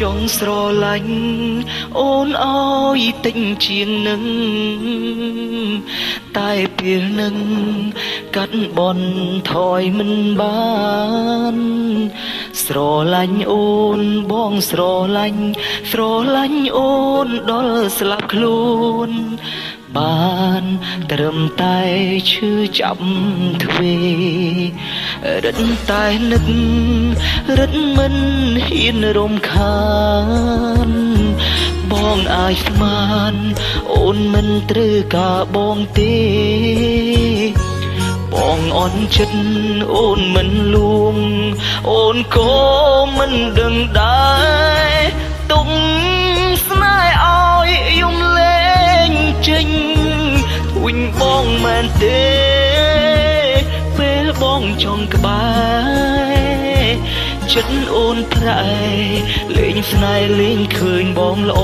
ចង់ស្រឡាញ់អូនអើយទិញជាងនឹងតែពេលនឹងកាត់បន់ថយមិនបានស្រឡាញ់អូនបងស្រឡាញ់អូនដល់ស្លាប់ខ្លួនបានត្រឹមតែឈឺចាប់ទ្វេរឹតតែនឹករឹតមិនហ៊ានរំខានបងអាចស្មានអូនមិនត្រូវការបងទេបងអន់ចិត្តអូនមិនលួងអូនក៏មិនដឹងដែរទុំស្នេហ៍ឲ្យយំលេងចេញទួញបងមែនទេពេលបងចង់ក្បែរចិត្តអូនប្រែលេងស្នេហ៍លេងឃើញបងល្អ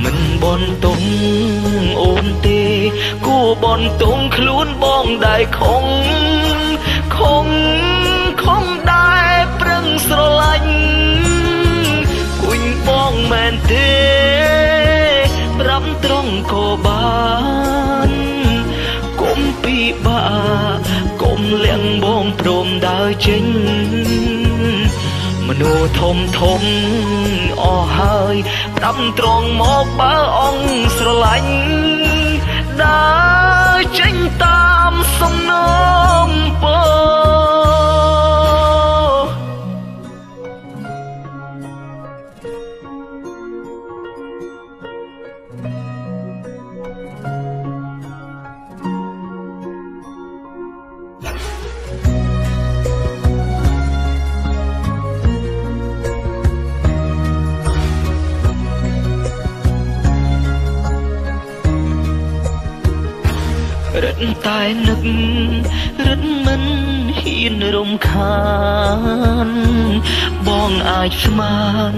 មិនបនទុំអូនទេគួបនទុំខ្លួនបងដែរខំដែរប្រឹងស្រឡាញ់គួយបងមែនទេប្រាប់ត្រង់ក៏បានគុំពីបាគុំលៀងបងព្រមដើរចេញមនុស្សធំអស់ហើយប្រាប់ត្រង់មកបើអង្គស្រឡាញ់ដើរចេញតាមសំណងពររឹតតែនឹករឹតមិនហ៊ានរំខានបងអាចស្មាន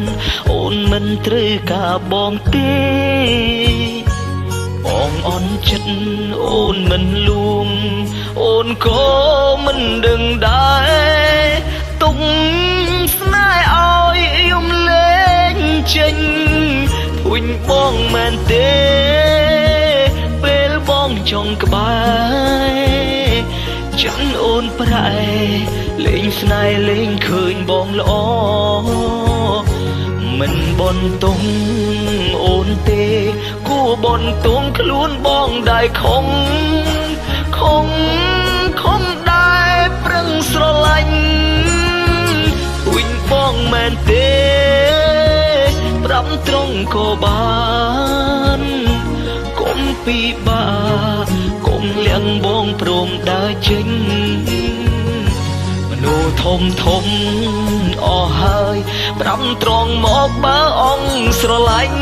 អូនមិនត្រូវការបងទេបងអន់ចិត្តអូនមិនលួងអូនក៏មិនដឹងដែរទុំស្នេហ៍ឲ្យយំលេងចេញទួញបងមែនទេបងចង់ក្បែរចិត្តអូនប្រែលេងស្នេហ៍លេងឃើញបងល្អមិនបនទុំអូនទេគួបនទុំខ្លួនបងដែរខំដែរប្រឹងស្រឡាញ់ទួញបងមែនទេប្រាប់ត្រង់ក៏បានគុំពីបាគុំលៀងបងព្រមដើរចេញមនុស្សធំអស់ហើយប្រាប់ត្រង់មកបើអង្គស្រឡាញ់